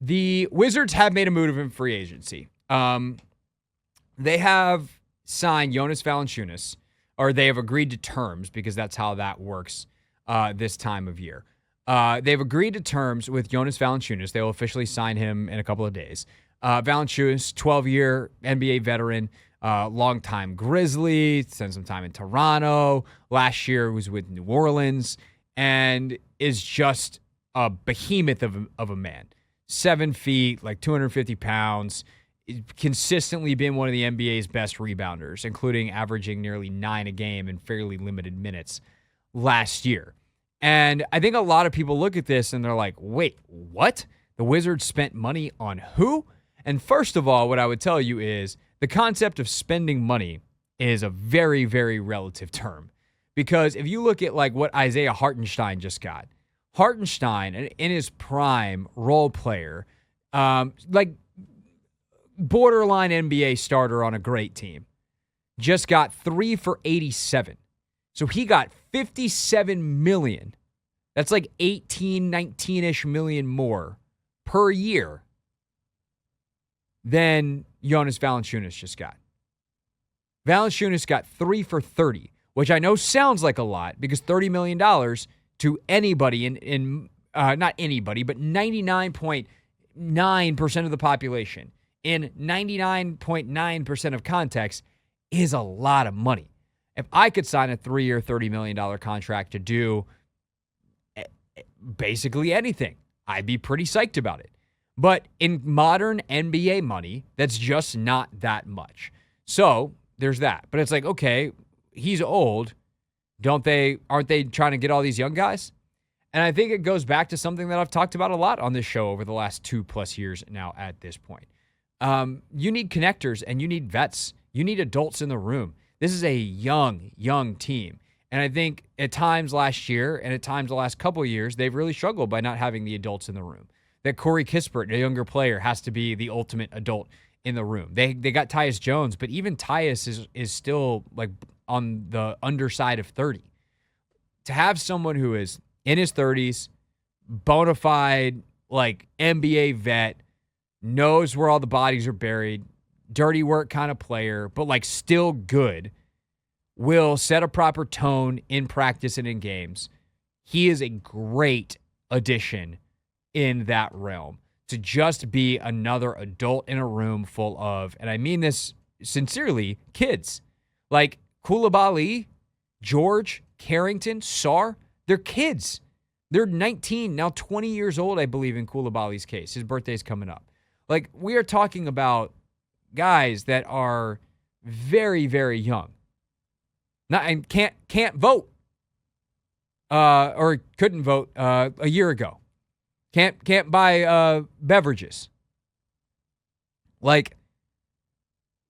The Wizards have made a move in free agency. They have signed Jonas Valanciunas, or they have agreed to terms because that's how that works this time of year. They've agreed to terms with Jonas Valanciunas. They will officially sign him in a couple of days. Valanciunas, 12-year NBA veteran, longtime Grizzly, spent some time in Toronto. Last year was with New Orleans, and is just a behemoth of a man. 7 feet, like 250 pounds, consistently been one of the NBA's best rebounders, including averaging nearly 9 a game in fairly limited minutes last year. And I think a lot of people look at this and they're like, wait, what? The Wizards spent money on who? And first of all, what I would tell you is the concept of spending money is a very, very relative term. Because if you look at like what Isaiah Hartenstein just got, Hartenstein, in his prime role player, like borderline NBA starter on a great team, just got 3 for 87. So he got $57 million. That's like 18, 19-ish million more per year than Jonas Valanciunas just got. Valanciunas got 3 for 30, which I know sounds like a lot because $30 million to anybody not anybody, but 99.9% of the population in 99.9% of context is a lot of money. If I could sign a 3-year, $30 million contract to do basically anything, I'd be pretty psyched about it. But in modern NBA money, that's just not that much. So there's that. But it's like, okay, he's old. Aren't they trying to get all these young guys? And I think it goes back to something that I've talked about a lot on this show over the last 2+ years now at this point. You need connectors and you need vets. You need adults in the room. This is a young team. And I think at times last year and at times the last couple of years, they've really struggled by not having the adults in the room. That Corey Kispert, a younger player, has to be the ultimate adult in the room. They got Tyus Jones, but even Tyus is still like on the underside of 30. To have someone who is in his 30s, bona fide, like NBA vet, knows where all the bodies are buried, dirty work kind of player, but like still good, will set a proper tone in practice and in games. He is a great addition in that realm to just be another adult in a room full of, and I mean this sincerely, kids. Like Koulibaly, George, Carrington, Sarr, they're kids. They're 19, now 20 years old, I believe, in Koulibaly's case. His birthday's coming up. Like, we are talking about guys that are very, very young. And can't vote. Or couldn't vote a year ago. Can't buy beverages. Like,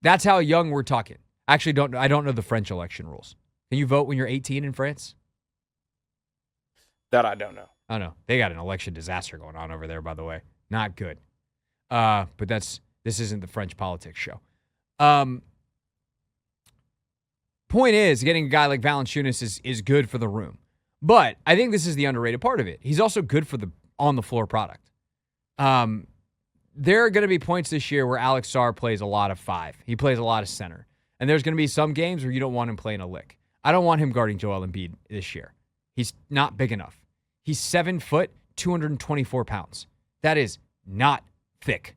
that's how young we're talking. Actually, I don't know the French election rules. Can you vote when you're 18 in France? That I don't know. Oh, no. They got an election disaster going on over there, by the way. Not good. But this isn't the French politics show. Point is, getting a guy like Valanciunas is good for the room. But I think this is the underrated part of it. He's also good for the on-the-floor product. There are going to be points this year where Alex Sarr plays a lot of 5. He plays a lot of center. And there's going to be some games where you don't want him playing a lick. I don't want him guarding Joel Embiid this year. He's not big enough. He's 7 foot, 224 pounds. That is not thick.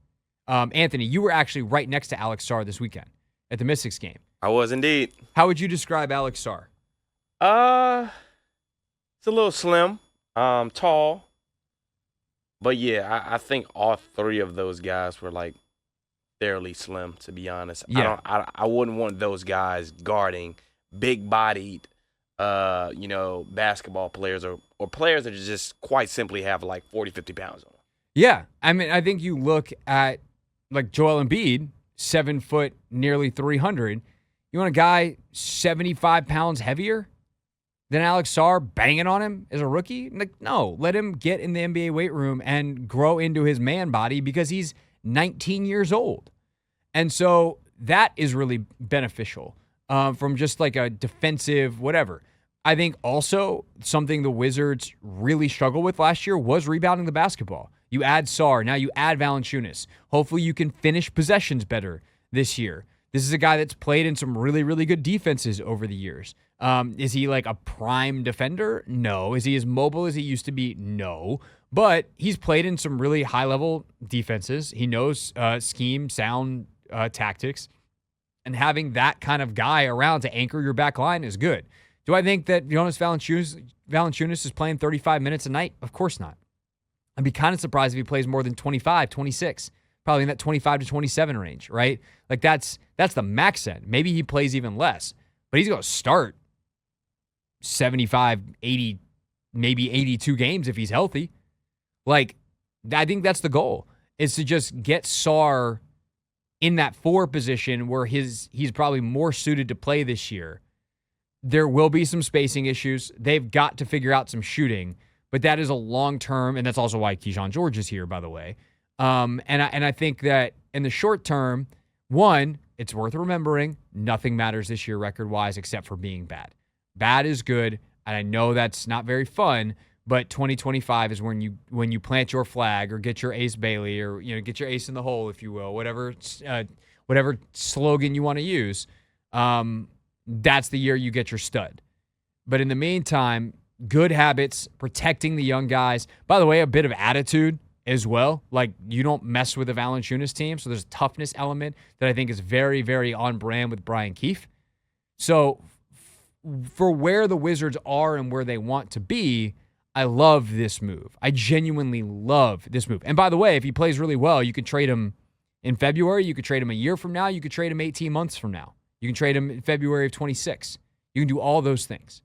Anthony, you were actually right next to Alex Sarr this weekend at the Mystics game. I was indeed. How would you describe Alex Sarr? It's a little slim, tall. But yeah, I think all 3 of those guys were like fairly slim, to be honest. Yeah. I wouldn't want those guys guarding big-bodied, basketball players or players that just quite simply have like 40, 50 pounds on them. Yeah. I mean, I think you look at like Joel Embiid, 7 foot, nearly 300. You want a guy 75 pounds heavier than Alex Sarr banging on him as a rookie? Like, no, let him get in the NBA weight room and grow into his man body because he's 19 years old. And so that is really beneficial from just like a defensive whatever. I think also something the Wizards really struggled with last year was rebounding the basketball. You add Sarr. Now you add Valanciunas. Hopefully you can finish possessions better this year. This is a guy that's played in some really, really good defenses over the years. Is he like a prime defender? No. Is he as mobile as he used to be? No. But he's played in some really high-level defenses. He knows scheme, sound tactics. And having that kind of guy around to anchor your back line is good. Do I think that Jonas Valanciunas is playing 35 minutes a night? Of course not. I'd be kind of surprised if he plays more than 25, 26. Probably in that 25 to 27 range, right? Like that's the max end. Maybe he plays even less. But he's going to start 75, 80, maybe 82 games if he's healthy. Like, I think that's the goal, is to just get Sarr in that 4 position where he's probably more suited to play this year. There will be some spacing issues. They've got to figure out some shooting, but that is a long-term, and that's also why Keyshawn George is here, by the way. And I think that in the short term, one, it's worth remembering, nothing matters this year record-wise except for being bad. Bad is good, and I know that's not very fun, but 2025 is when you plant your flag or get your ace Bailey or get your ace in the hole, if you will, whatever slogan you want to use. That's the year you get your stud. But in the meantime, good habits, protecting the young guys. By the way, a bit of attitude as well. Like, you don't mess with the Valanciunas team, so there's a toughness element that I think is very, very on brand with Brian Keefe. So for where the Wizards are and where they want to be, I love this move. I genuinely love this move. And by the way, if he plays really well, you could trade him in February. You could trade him a year from now. You could trade him 18 months from now. You can trade him in February of 26. You can do all those things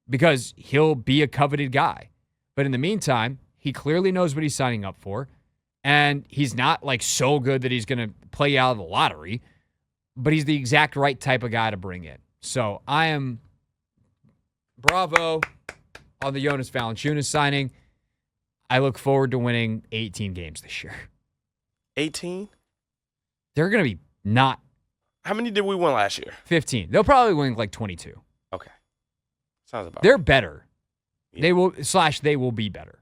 because he'll be a coveted guy. But in the meantime, he clearly knows what he's signing up for. And he's not like so good that he's going to play out of the lottery, but he's the exact right type of guy to bring in. So I am bravo on the Jonas Valanciunas signing. I look forward to winning 18 games this year. 18? They're going to be not. How many did we win last year? 15. They'll probably win like 22. Okay. Sounds about They're right. better. Yeah. They will be better.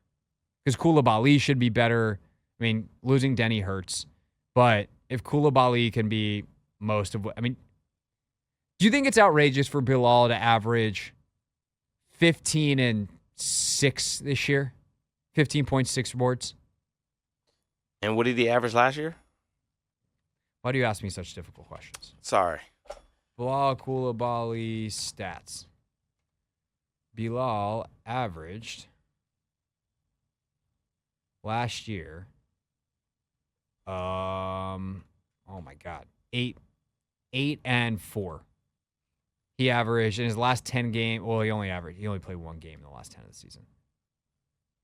Because Koulibaly should be better. I mean, losing Denny hurts. But if Koulibaly can be most of what... I mean, do you think it's outrageous for Bilal to average 15 and 6 this year? 15.6 boards? And what did he average last year? Why do you ask me such difficult questions? Sorry. Bilal Koulibaly stats. Bilal averaged last year, oh my God, 8 and 4. He averaged in his last 10 games. Well, he only played one game in the last 10 of the season.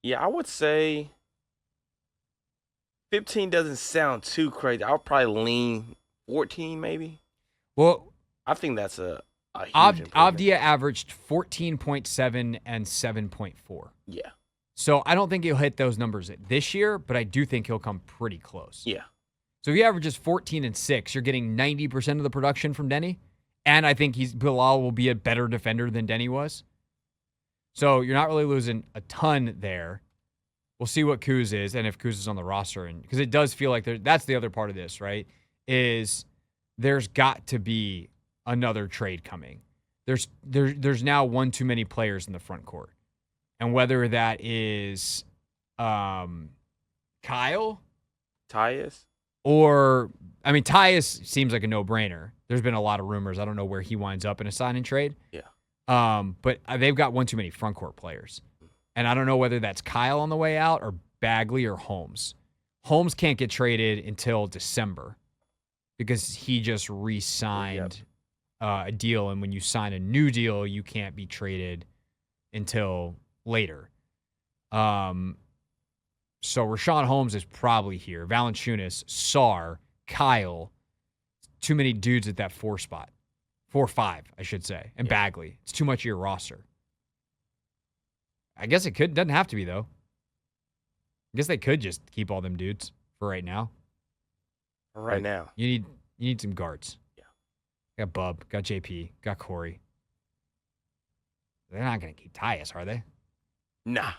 Yeah, I would say 15 doesn't sound too crazy. I'll probably lean 14 maybe. Well, I think that's a huge improvement. Avdia averaged 14.7 and 7.4. Yeah. So I don't think he'll hit those numbers this year, but I do think he'll come pretty close. Yeah. So if he averages 14 and 6, you're getting 90% of the production from Denny. And I think Bilal will be a better defender than Denny was. So you're not really losing a ton there. We'll see what Kuz is and if Kuz is on the roster. And because it does feel like that's the other part of this, right? Is there's got to be another trade coming. There's now one too many players in the front court. And whether that is Kyle Tyus? or, I mean, Tyus seems like a no-brainer. There's been a lot of rumors. I don't know where he winds up in a sign and trade. Yeah. But they've got one too many front court players. And I don't know whether that's Kyle on the way out or Bagley or Holmes. Holmes can't get traded until December because he just re-signed a deal. And when you sign a new deal, you can't be traded until later. So Rashawn Holmes is probably here. Valanciunas, Sarr, Kyle. Too many dudes at that 4 spot. 4-5, I should say. And Bagley. It's too much of your roster. I guess it doesn't have to be, though. I guess they could just keep all them dudes for right now. Right now. You need some guards. Yeah. Got Bub, got JP, got Corey. They're not going to keep Tyus, are they? Nah.